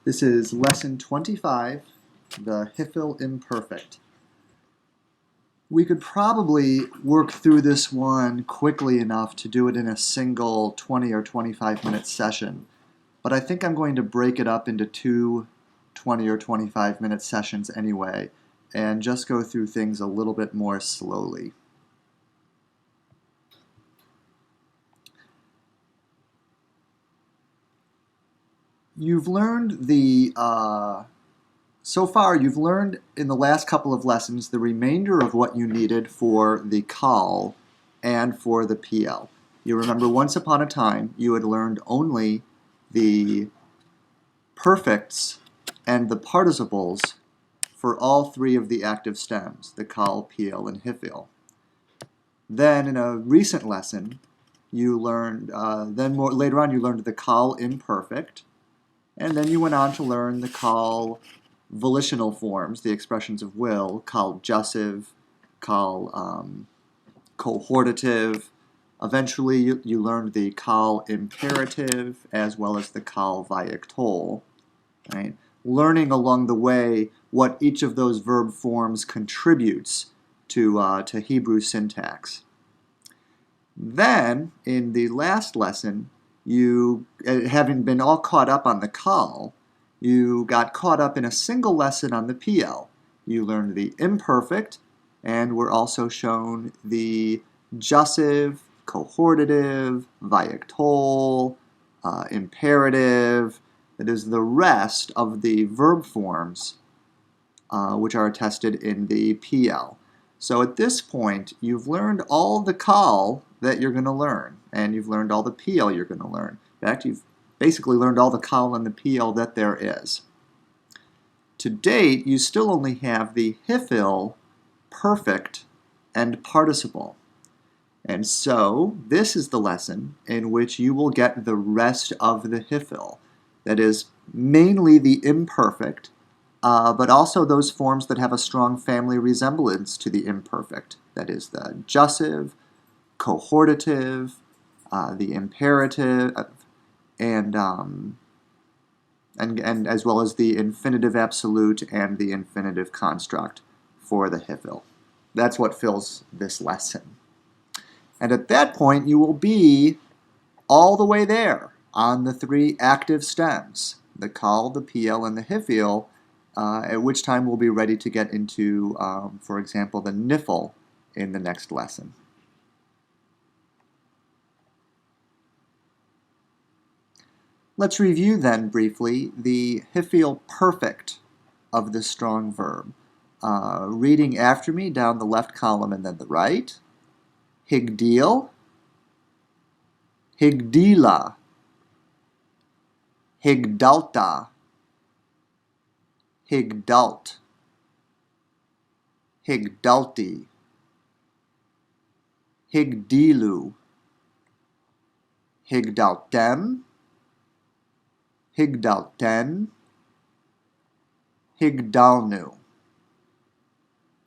This is lesson 25, the Hiffel imperfect. We could probably work through this one quickly enough to do it in a single 20 or 25-minute session, but I think I'm going to break it up into two 20 or 25-minute sessions anyway, and just go through things a little bit more slowly. You've learned so far you've learned in the last couple of lessons the remainder of what you needed for the call and for the PL. You remember once upon a time you had learned only the perfects and the participles for all three of the active stems, the call, PL, and Hiffel. Then in a recent lesson you learned, later on you learned the call imperfect, and then you went on to learn the call volitional forms, the expressions of will, call jussive, call cohortative. Eventually you learned the call imperative as well as the call viactol. Right? Learning along the way what each of those verb forms contributes to Hebrew syntax. Then, in the last lesson, you, having been all caught up on the call, you got caught up in a single lesson on the PL. You learned the imperfect, and were also shown the jussive, cohortative, viactol, imperative. That is the rest of the verb forms which are attested in the PL. So at this point, you've learned all the call that you're going to learn, and you've learned all the PL you're going to learn. In fact, you've basically learned all the call and the PL that there is. To date, you still only have the Hiffel, perfect, and participle. And so, this is the lesson in which you will get the rest of the Hiffel. That is, mainly the imperfect, but also those forms that have a strong family resemblance to the imperfect. That is, the jussive, cohortative, the imperative, and as well as the infinitive absolute and the infinitive construct for the Hiffel. That's what fills this lesson. And at that point, you will be all the way there on the three active stems, the call, the PL, and the Hiffel, at which time we'll be ready to get into, for example, the Niffel in the next lesson. Let's review then briefly the Hiffel perfect of the strong verb. Reading after me down the left column and then the right. Higdeal, higdila, higdalta, higdalt, higdalti, higdilu, higdaltem, higdalten, higdalnu. You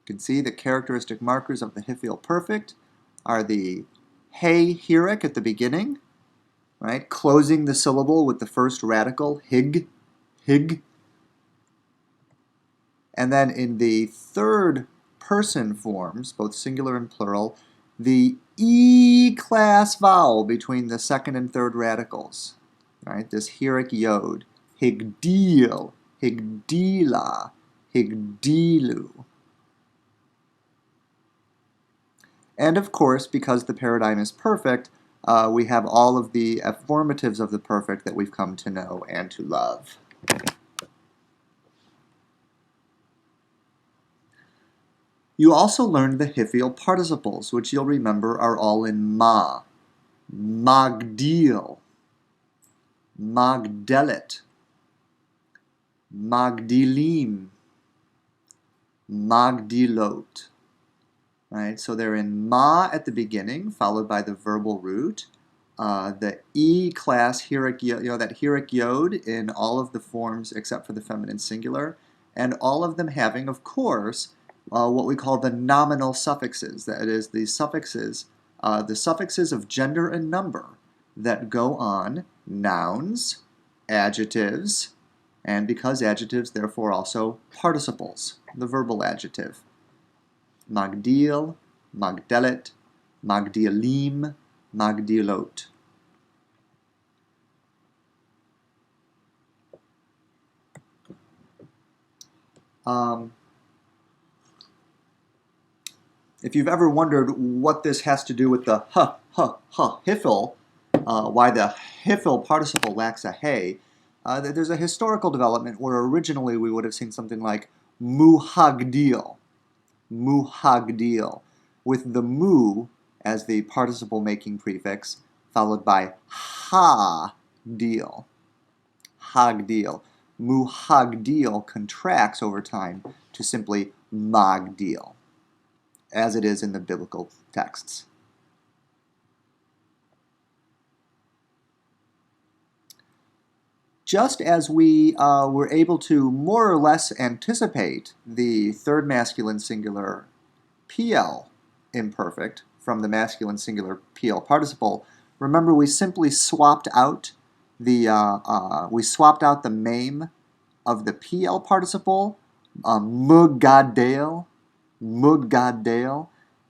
can see the characteristic markers of the Hiffel perfect are the hey heuric at the beginning, right, closing the syllable with the first radical, hig, hig. And then in the third person forms, both singular and plural, the E-class vowel between the second and third radicals, right, this heuric yod, higdeal, higdila, higdilu. And of course, because the paradigm is perfect, we have all of the affirmatives of the perfect that we've come to know and to love. You also learned the Hiffel participles, which you'll remember are all in ma. Magdil, magdelet, magdilim, magdilot. Right, so they're in ma at the beginning, followed by the verbal root. The E-class heuric yod, that heuric yod in all of the forms except for the feminine singular, and all of them having, of course, what we call the nominal suffixes. That is, the suffixes of gender and number that go on nouns, adjectives, And because adjectives, therefore also participles, the verbal adjective. Magdil, magdelet, magdilim, magdilot. If you've ever wondered what this has to do with the hiffle, why the hiffle participle lacks a hey, there's a historical development where originally we would have seen something like muhagdil, muhagdil, with the mu as the participle making prefix, followed by ha-deal, hagdil. Muhagdil contracts over time to simply magdil, as it is in the biblical texts. Just as we were able to more or less anticipate the third masculine singular PL imperfect from the masculine singular PL participle, remember we simply swapped out the mame of the PL participle, mugadale,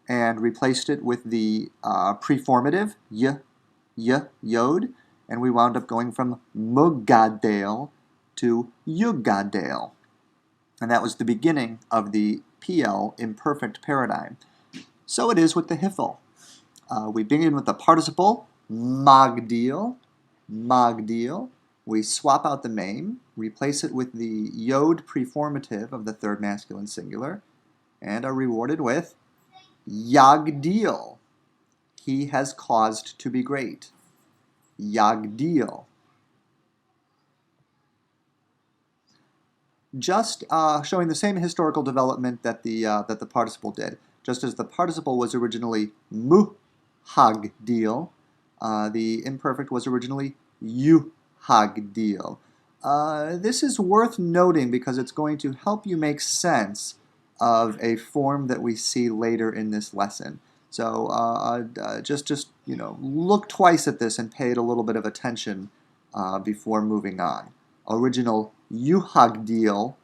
and replaced it with the preformative yod, and we wound up going from mugadale to yugadale. And that was the beginning of the PL imperfect paradigm. So it is with the hiffle. We begin with the participle magdil, magdil. We swap out the mame, replace it with the yod preformative of the third masculine singular, and are rewarded with yagdil. He has caused to be great. Yagdil. Just showing the same historical development that the participle did. Just as the participle was originally muhagdil, the imperfect was originally yuhagdil. This is worth noting because it's going to help you make sense of a form that we see later in this lesson. So just look twice at this and pay it a little bit of attention before moving on. Original yuhagdil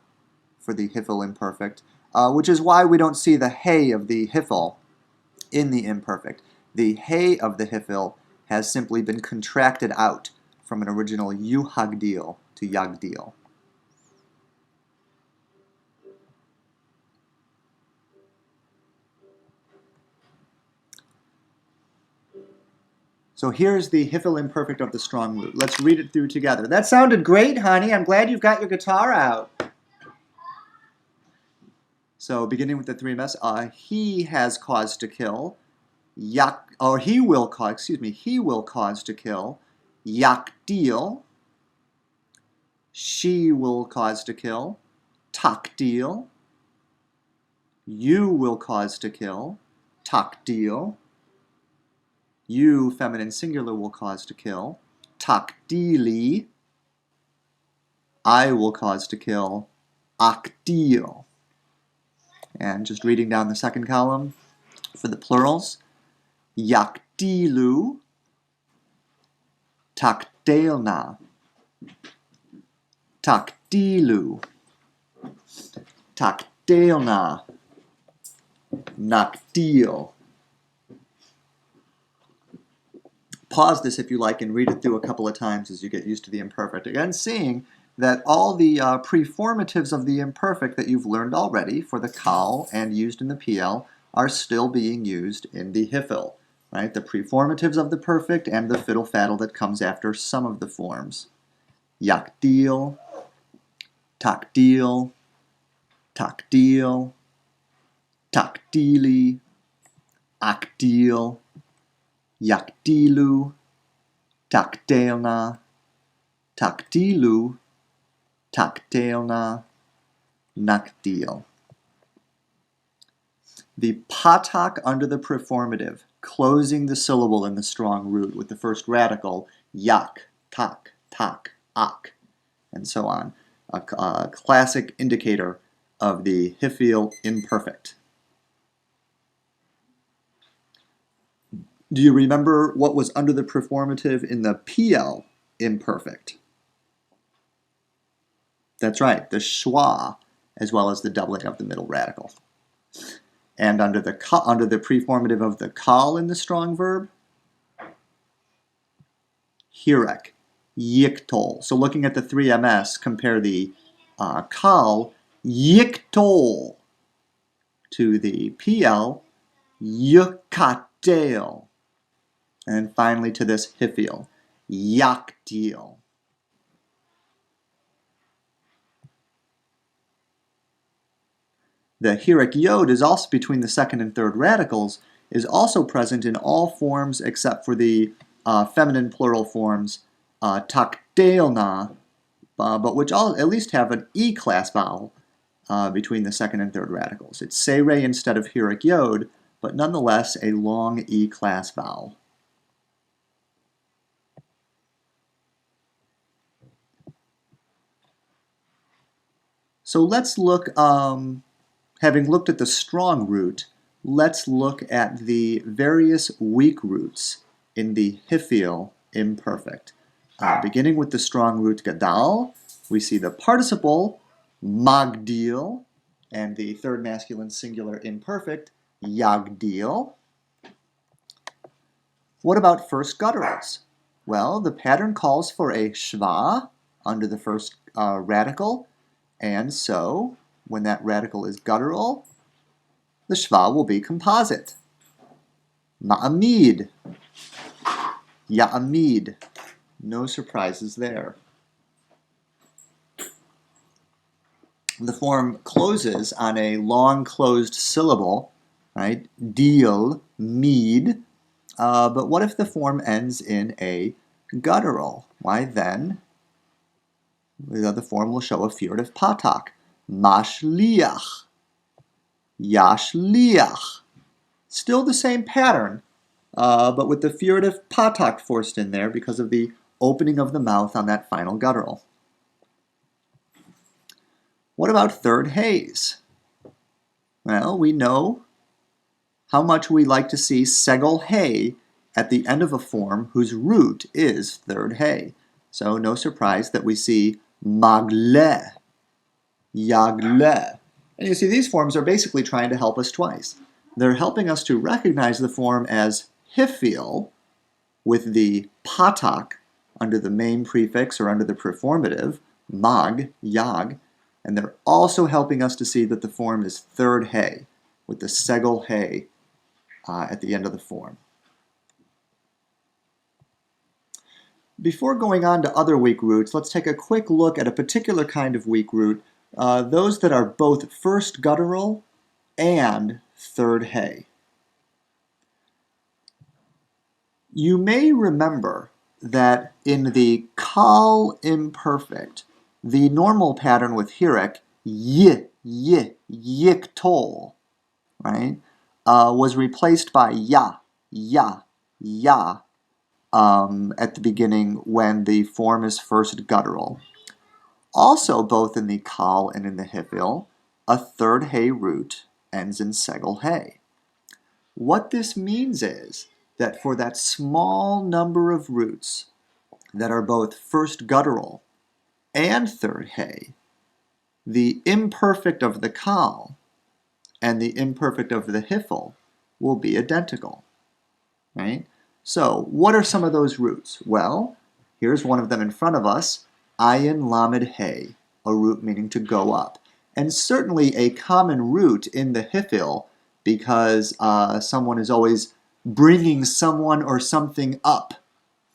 for the hiffle imperfect, which is why we don't see the hey of the hiffle in the imperfect. The hey of the hiffle has simply been contracted out from an original yuhagdil to yagdil. So here's the hiffle imperfect of the strong root. Let's read it through together. That sounded great, honey. I'm glad you've got your guitar out. So beginning with the three M's, he has caused to kill. He will cause to kill. Yakdil. She will cause to kill. Takdil. You will cause to kill. Takdil. You, feminine singular, will cause to kill. Takdili. I will cause to kill. Akdil. And just reading down the second column for the plurals. Yakdilu. Takdelna. Takdilu. Takdelna. Nakdil. Pause this if you like and read it through a couple of times as you get used to the imperfect. Again, seeing that all the preformatives of the imperfect that you've learned already for the kal and used in the PL are still being used in the hiffle. Right? The preformatives of the perfect and the fiddle faddle that comes after some of the forms. Yakdil, takdil, takdil, takdili, akdil, yakdilu, takdelna, takdilu, takdelna, nakdil. The patak under the preformative, closing the syllable in the strong root with the first radical, yak, tak, ak, and so on. A classic indicator of the hiffle imperfect. Do you remember what was under the preformative in the PL imperfect? That's right, the schwa, as well as the doubling of the middle radical. And under the preformative of the kal in the strong verb, hirek, yiktol. So looking at the 3ms, compare the kal, yiktol, to the pl, yukatel. And finally to this hiphil, yaktil. The hirek yod is also between the second and third radicals, is also present in all forms except for the feminine plural forms taktelna, but which all at least have an E-class vowel between the second and third radicals. It's sere instead of hirek yod, but nonetheless a long E-class vowel. So let's look, having looked at the strong root, let's look at the various weak roots in the hiphil imperfect. Beginning with the strong root gadal, we see the participle magdil and the third masculine singular imperfect yagdil. What about first gutturals? Well, the pattern calls for a shva under the first radical, and so when that radical is guttural, the shva will be composite. Ma'amid, ya'amid. No surprises there. The form closes on a long closed syllable, right? Deal, mead. But what if the form ends in a guttural? Why then, the form will show a furtive patak. Mashliach, yashliach. Still the same pattern, but with the furtive patak forced in there because of the opening of the mouth on that final guttural. What about third haze? Well, we know how much we like to see segel hay at the end of a form whose root is third hay. So no surprise that we see magle, yagle. And you see these forms are basically trying to help us twice. They're helping us to recognize the form as hiphil with the patak under the main prefix or under the preformative, mag, yag, and they're also helping us to see that the form is third hay with the segel hay at the end of the form. Before going on to other weak roots, let's take a quick look at a particular kind of weak root, those that are both first guttural and third hay. You may remember that in the kal imperfect, the normal pattern with hirek, yiktol, right, was replaced by ya at the beginning when the form is first guttural. Also, both in the kal and in the hiphil, a third hay root ends in segel hay. What this means is that for that small number of roots that are both first guttural and third hay, the imperfect of the kal and the imperfect of the hiphil will be identical, right? So, what are some of those roots? Well, here's one of them in front of us, ayin lamed hay, a root meaning to go up. And certainly a common root in the hiphil because someone is always bringing someone or something up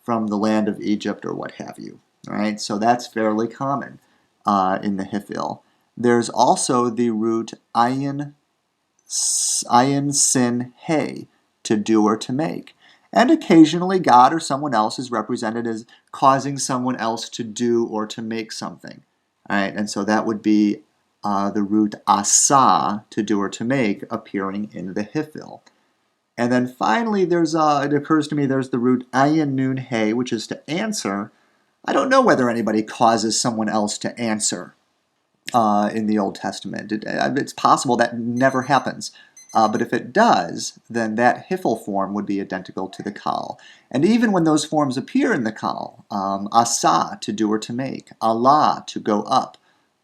from the land of Egypt or what have you, right? So that's fairly common in the hiphil. There's also the root ayin sin hay, to do or to make. And occasionally God or someone else is represented as causing someone else to do or to make something. All right? And so that would be the root asa, to do or to make, appearing in the hiphil. And then finally, it occurs to me there's the root ayin nun hay, which is to answer. I don't know whether anybody causes someone else to answer in the Old Testament. It's possible that never happens. But if it does, then that hiphil form would be identical to the kal. And even when those forms appear in the kal, asa, to do or to make, Allah, to go up,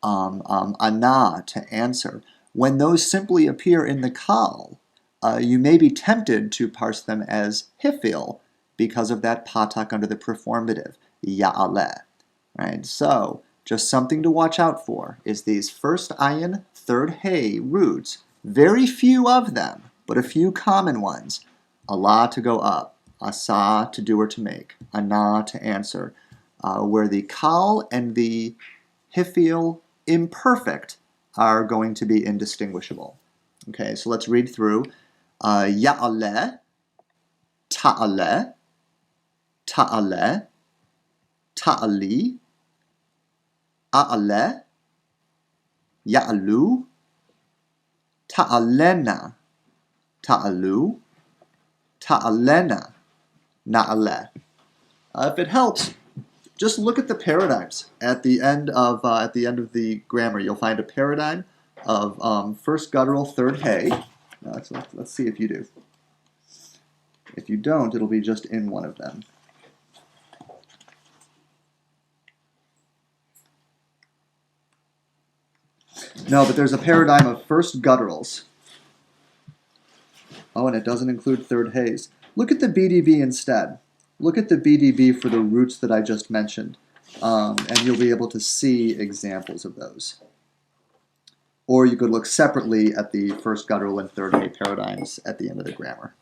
ana, to answer. When those simply appear in the kal, you may be tempted to parse them as hifil because of that patak under the performative, ya'ale. Right? So, just something to watch out for is these first ayin, third hey roots. Very few of them, but a few common ones. Allah to go up, asa to do or to make, ana to answer, where the kal and the hifil imperfect are going to be indistinguishable. Okay, so let's read through. Ya'ale, ta'ale, ta'ale, ta'ali, a'ale, ya'alu, ta'alena, ta'alu, ta'alena, na'ale. If it helps, just look at the paradigms at the end of the grammar. You'll find a paradigm of first guttural, third hey. Let's see if you do. If you don't, it'll be just in one of them. No, but there's a paradigm of first gutturals. Oh, and it doesn't include third hays. Look at the BDB instead. Look at the BDB for the roots that I just mentioned, and you'll be able to see examples of those. Or you could look separately at the first guttural and third hay paradigms at the end of the grammar.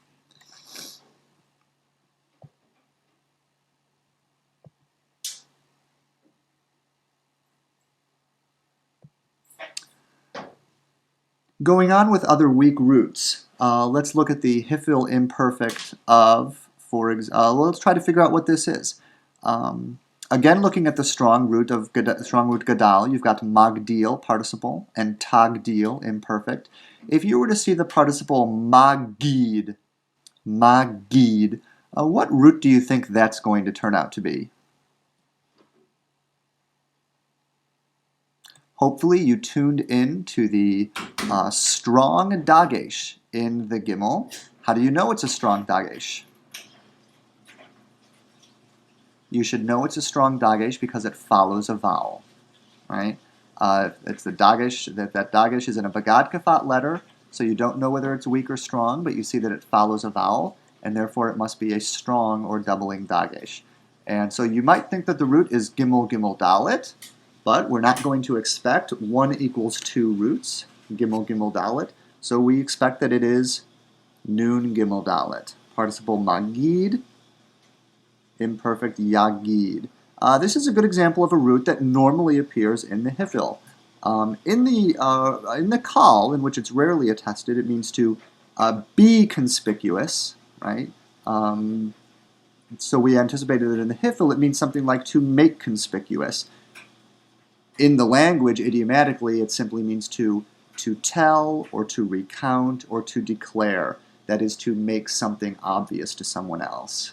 Going on with other weak roots, let's look at the hifil imperfect of, let's try to figure out what this is. Again, looking at the strong root gadal, you've got magdil, participle, and tagdil, imperfect. If you were to see the participle magid, what root do you think that's going to turn out to be? Hopefully you tuned in to the strong dagesh in the gimel. How do you know it's a strong dagesh? You should know it's a strong dagesh because it follows a vowel, right? It's the dagesh, that dagesh is in a bagad kafat letter, so you don't know whether it's weak or strong, but you see that it follows a vowel, and therefore it must be a strong or doubling dagesh. And so you might think that the root is gimel dalet, but we're not going to expect 1 equals 2 roots, gimel dalet, so we expect that it is nun gimel dalet. Participle magid, imperfect yagid. This is a good example of a root that normally appears in the hifil. In the kal, in which it's rarely attested, it means to be conspicuous, right? So we anticipated that in the hifil it means something like to make conspicuous. In the language, idiomatically, it simply means to tell or to recount or to declare. That is, to make something obvious to someone else.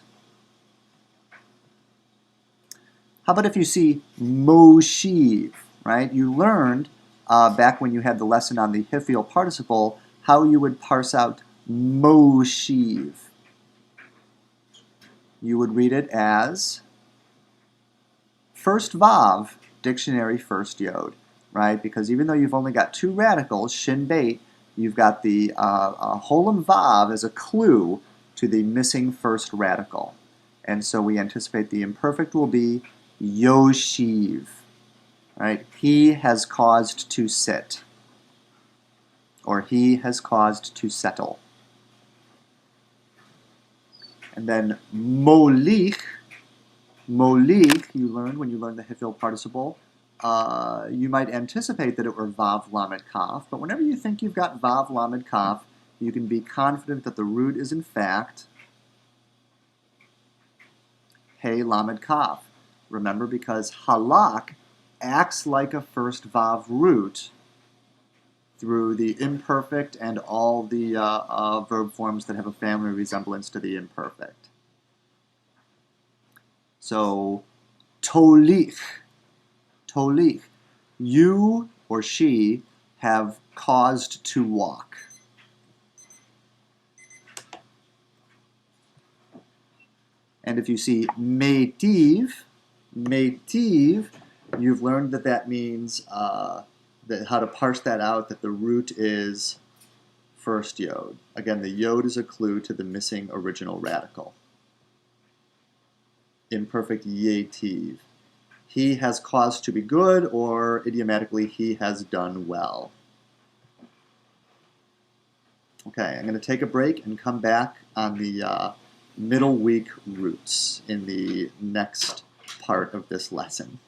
How about if you see moshiv, right? You learned back when you had the lesson on the hifil participle how you would parse out moshiv. You would read it as first vav, dictionary first yod, right? Because even though you've only got 2 radicals, shin beit, you've got the holem vav as a clue to the missing first radical. And so we anticipate the imperfect will be yoshiv, right? He has caused to sit, or he has caused to settle. And then molich, you learned when you learned the hifil participle, you might anticipate that it were vav lamed kaf, but whenever you think you've got vav lamed kaf, you can be confident that the root is in fact hey lamed kaf. Remember, because halak acts like a first vav root through the imperfect and all the verb forms that have a family resemblance to the imperfect. So, tolich, you or she have caused to walk. And if you see meitiv, You've learned that that means that how to parse that out, that the root is first yod. Again, the yod is a clue to the missing original radical. Imperfect yetiv. He has cause to be good, or idiomatically, he has done well. Okay, I'm going to take a break and come back on the middle week roots in the next part of this lesson.